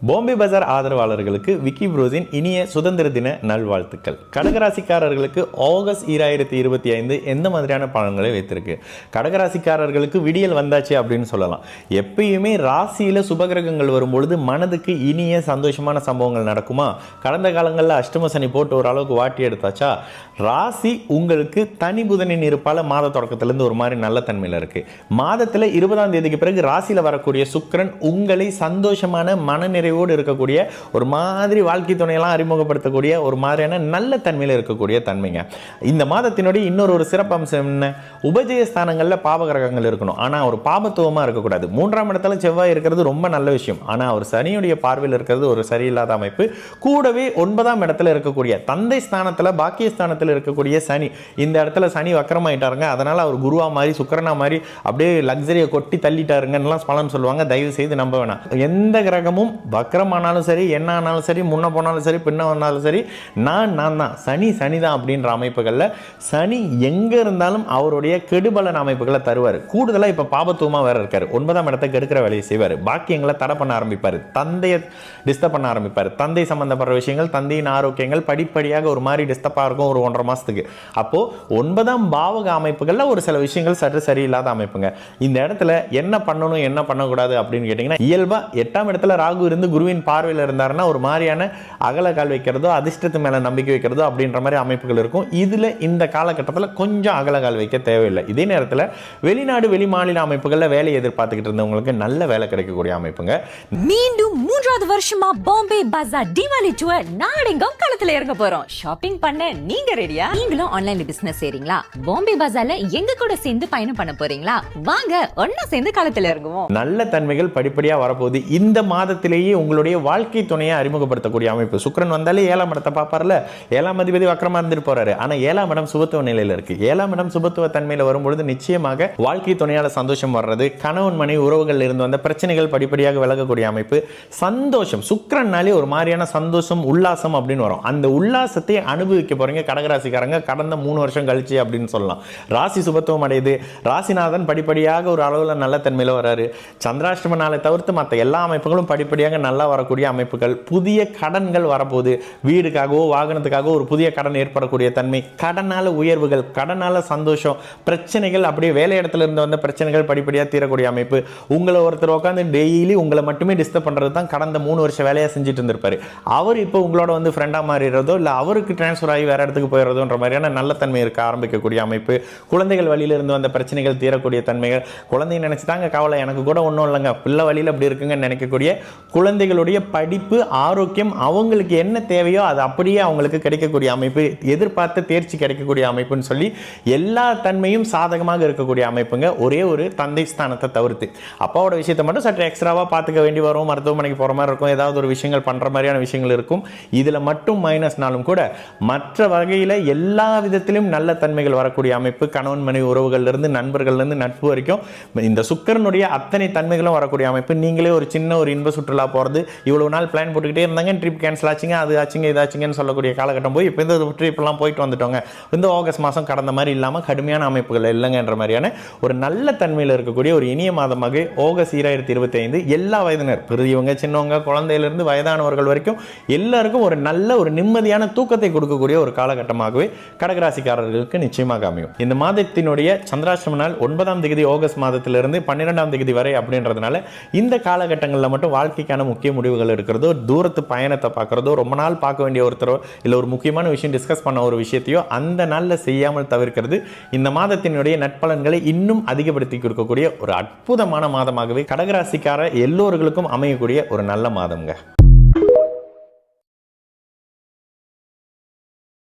பாம்பே பஜார் ஆதரவாளர்களுக்கு விக்கி ப்ரோஸின் இனிய சுதந்திர தின நல்வாழ்த்துக்கள். கடகராசிக்காரர்களுக்கு ஆகஸ்ட் 2025 எந்த மாதிரியான பலன்களை வைத்திருக்கு? கடகராசிக்காரர்களுக்கு விடியல் வந்தாச்சு அப்படின்னு சொல்லலாம். எப்பயுமே ராசியில் சுபகிரகங்கள் வரும்பொழுது மனதுக்கு இனிய சந்தோஷமான சம்பவங்கள் நடக்குமா? கடந்த காலங்களில் அஷ்டம சனி போட்டு ஓரளவுக்கு வாட்டி எடுத்தாச்சா? ராசி உங்களுக்கு தனி புதனின் இருப்பால் மாத தொடக்கத்திலேருந்து ஒரு மாதிரி நல்ல தன்மையில் இருக்குது. மாதத்தில் 20ஆம் தேதிக்கு பிறகு ராசியில் வரக்கூடிய சுக்கிரன் உங்களை சந்தோஷமான மனநிறைவோடு இருக்கக்கூடிய ஒரு மாதிரி வாழ்க்கை துணையெல்லாம் அறிமுகப்படுத்தக்கூடிய ஒரு மாதிரியான நல்ல தன்மையில் இருக்கக்கூடிய தன்மைங்க. இந்த மாதத்தினுடைய இன்னொரு ஒரு சிறப்பம்சம் என்ன? உபஜய ஸ்தானங்களில் பாவகிரகங்கள் இருக்கணும், ஆனால் ஒரு பாபத்துவமாக இருக்கக்கூடாது. 3ஆம் இடத்துல செவ்வாய் இருக்கிறது ரொம்ப நல்ல விஷயம், ஆனால் அவர் சனியுடைய பார்வையில் இருக்கிறது ஒரு சரியில்லாத அமைப்பு. கூடவே 9ஆம் இடத்துல இருக்கக்கூடிய தந்தை ஸ்தானத்தில் பாக்கியஸ்தானத்தில் இருக்கக்கூடிய சனி, இந்த இடத்துல சனி வக்கரமாயிட்டாருங்க. அதனால் அவர் குருவா மாதிரி சுக்கிரனா மாதிரி அப்படியே லக்ஸரியை கொட்டி தள்ளிட்டாருங்கலாம் பலன் சொல்லுவாங்க. தயவு செய்து நம்ப வேணாம். எந்த கிரகமும் வக்கரமானாலும் சரி, என்ன ஆனாலும் சரி, முன்ன போனாலும் சரி, பின்ன வந்தாலும் சரி, நான் தான் சனி தான் அப்படின்ற அமைப்புகளில் சனி எங்கே இருந்தாலும் அவருடைய கெடுபலன் அமைப்புகளை தருவார். கூடுதலாக இப்போ பாபத்துவமாக வேற இருக்கார். 9ஆம் இடத்தை கெடுக்கிற வேலையை செய்வார். பாக்கியங்களை தடை பண்ண ஆரம்பிப்பார். தந்தையை டிஸ்டர்ப் பண்ண ஆரம்பிப்பார். தந்தை சம்பந்தப்பட்ட விஷயங்கள், தந்தையின் ஆரோக்கியங்கள் படிப்படியாக ஒரு மாதிரி டிஸ்டர்பாக இருக்கும் ஒரு 1.5 மாதத்துக்கு. அப்போது 9ஆம் பாவக அமைப்புகளில் ஒரு சில விஷயங்கள் சற்று சரியில்லாத அமைப்புங்க. இந்த இடத்துல என்ன பண்ணணும் என்ன பண்ணக்கூடாது அப்படின்னு கேட்டிங்கன்னா, இயல்பாக 8ஆம் இடத்துல ராகு இருந்து குருவின் பார்வையில் இருந்தாருன்னா ஒரு மாதிரியான அகல கால் வைக்கிறதோ அதிர்ஷ்டத்து மேலே நம்பிக்கை வைக்கிறதோ அப்படின்ற மாதிரி அமைப்புகள் இருக்கும். இதில் இந்த காலகட்டத்தில் கொஞ்சம் அகல கால் வைக்க தேவையில்லை. இதே நேரத்தில் வெளிநாடு வெளி மாநில அமைப்புகளில் வேலை எதிர்பார்த்துக்கிட்டு இருந்தவங்களுக்கு நல்ல வேலை கிடைக்கக்கூடிய அமைப்புங்க. மீண்டும் 3வது வருஷமா பாம்பே பஜார் தீபாவளி டூர் நாடெங்கும் களத்துல இறங்க போறோம். ஷாப்பிங் பண்ண நீங்க ரெடியா? நீங்களும் ஆன்லைன்ல பிசினஸ் செய்றீங்களா? பாம்பே பஜார்ல எங்க கூட சேர்ந்து பயணம் பண்ண போறீங்களா? வாங்க ஒண்ணா சேர்ந்து களத்துல இறங்குவோம். நல்ல தன்மைகள் படிப்படியாக வரப்போகுது. இந்த மாதத்திலேயே உங்களுடைய வாழ்க்கை துணையை அறிமுகப்படுத்தக்கூடிய அமைப்பு. சுக்கிரன் வந்தாலே 7ஆம் இடத்தை பார்ப்பார்ல. 7ஆம் அதிபதி வக்கரமா இருந்துட்டு போறாரு, ஆனா 7ஆம் இடம் சுபத்துவ நிலையில இருக்கு. 7ஆம் இடம் சுபத்துவ தன்மையில வரும்பொழுது நிச்சயமாக வாழ்க்கை துணையால சந்தோஷம் வர்றது, கணவன் மனைவி உறவுகள் இருந்து வந்த பிரச்சனைகள் படிப்படியாக விலகக்கூடிய அமைப்பு. சந்தோஷம், சுக்கிரன்னாலே ஒரு மாதிரியான சந்தோஷம் உல்லாசம் அப்படின்னு வரும். அந்த உல்லாசத்தை அனுபவிக்க போறீங்க கடகராசிக்காரங்க கடந்த 3 வருஷம் கழிச்சு அப்படின்னு சொல்லலாம். ராசி சுபத்துவம் அடையுது. ராசிநாதன் படிப்படியாக ஒரு அளவில் நல்ல தன்மையில வராரு. சந்திராஷ்டம நாளை தவிர்த்து மற்ற எல்லா அமைப்புகளும் படிப்படியாக நல்லா வரக்கூடிய அமைப்புகள். புதிய கடன்கள் வரப்போகுது. வீடுக்காகவோ வாகனத்துக்காகவோ ஒரு புதிய கடன் ஏற்படக்கூடிய தன்மை, கடனால உயர்வுகள், கடனால சந்தோஷம், பிரச்சனைகள், அப்படியே வேலை இடத்துல இருந்து வந்த பிரச்சனைகள் படிப்படியாக தீரக்கூடிய அமைப்பு. உங்களை ஒருத்தர் உட்காந்து டெய்லி உங்களை மட்டுமே டிஸ்டர்ப் பண்ணுறது தான் கடந்த 3 வருஷ வேலையாக செஞ்சுட்டு இருந்திருப்பாரு. அவர் இப்போ உங்களோட வந்து ஃப்ரெண்டாக மாறிடுறதோ இல்லை அவருக்கு டிரான்ஸ்ஃபர் ஆகி வேற இடத்துக்கு போயிடுறதோன்ற மாதிரியான நல்ல தன்மை இருக்க ஆரம்பிக்கக்கூடிய அமைப்பு. குழந்தைகள் வழியில இருந்து வந்த பிரச்சனைகள் தீரக்கூடிய தன்மைகள். குழந்தைங்க நினைச்சுதாங்க கவலை, எனக்கு கூட ஒன்றும் இல்லைங்க, பிள்ளை வழியில் அப்படி இருக்குங்கன்னு நினைக்கக்கூடிய குழந்தைகளுடைய படிப்பு ஆரோக்கியம், அவங்களுக்கு என்ன தேவையோ அது அப்படியே அவங்களுக்கு கிடைக்கக்கூடிய அமைப்பு, எதிர்பார்த்த தேர்ச்சி கிடைக்கக்கூடிய அமைப்புன்னு சொல்லி எல்லா தன்மையும் சாதகமாக இருக்கக்கூடிய அமைப்புங்க. ஒரே ஒரு தந்தை ஸ்தானத்தை தவிர்த்து அப்பாவோட விஷயத்தை மட்டும் சற்று எக்ஸ்ட்ராவாக பார்த்துக்க வேண்டி வரும். மருத்துவமனைக்கு போகிற மாதிரி இருக்கும், ஏதாவது ஒரு விஷயங்கள் பண்ணுற மாதிரியான விஷயங்கள் இருக்கும். இதில் மட்டும் மைனஸ்னாலும் கூட மற்ற வகையில் எல்லா விதத்திலும் நல்ல தன்மைகள் வரக்கூடிய அமைப்பு. கணவன் மனைவி உறவுகள்லேருந்து நண்பர்கள்லேருந்து நட்பு வரைக்கும் இந்த சுக்கிரனுடைய அத்தனை தன்மைகளும் வரக்கூடிய அமைப்பு. நீங்களே ஒரு சின்ன ஒரு இன்ப சுற்றுலா போகிறது, இவ்வளவு நாள் பிளான் போட்டுக்கிட்டே இருந்தாங்க, ட்ரிப் கேன்சல் ஆச்சுங்க, அது ஆச்சுங்க இதாச்சுங்கன்னு சொல்லக்கூடிய காலகட்டம் போய் இப்போ இந்த ட்ரிப்லாம் போயிட்டு வந்துட்டோங்க. இந்த ஆகஸ்ட் மாதம் கடந்த மாதிரி இல்லாமல் கடுமையான அமைப்புகள் இல்லைங்கன்ற மாதிரியான ஒரு நல்ல தன்மையில் இருக்கக்கூடிய ஒரு இனிய மாதமாக ஆகஸ்ட் 2025 எல்லா வயதினர், பெரியவங்க சின்னவங்க குழந்தையிலிருந்து வயதானவர்கள் வரைக்கும் எல்லாருக்கும் ஒரு நல்ல ஒரு நிம்மதியான தூக்கத்தை கொடுக்கக்கூடிய ஒரு காலகட்டமாகவே கடகராசிக்காரர்களுக்கு நிச்சயமாக அமையும். இந்த மாதத்தினுடைய சந்திராஷ்டம நாள் 9ஆம் தேதி ஆகஸ்ட் மாதத்திலிருந்து 12ஆம் தேதி வரை அப்படின்றதுனால இந்த காலகட்டங்களில் மட்டும் வாழ்க்கைக்கான முக்கிய முடிவுகள் இருக்கிறதோ, தூரத்து பயணத்தை பார்க்குறதோ, ரொம்ப நாள் பார்க்க வேண்டிய ஒருத்தரோ இல்லை ஒரு முக்கியமான விஷயம் டிஸ்கஸ் பண்ண ஒரு விஷயத்தையோ அந்த நாளில் செய்யாமல் தவிர்க்கிறது இந்த மாதத்தினுடைய நட்பலன்களை இன்னும் அதிகப்படுத்தி கொடுக்கக்கூடிய ஒரு அற்புதமான மாதமாகவே கடகராசிக்கார எல்லோர்களுக்கும் அமையக்கூடிய ஒரு நல்ல மாதம்ங்க.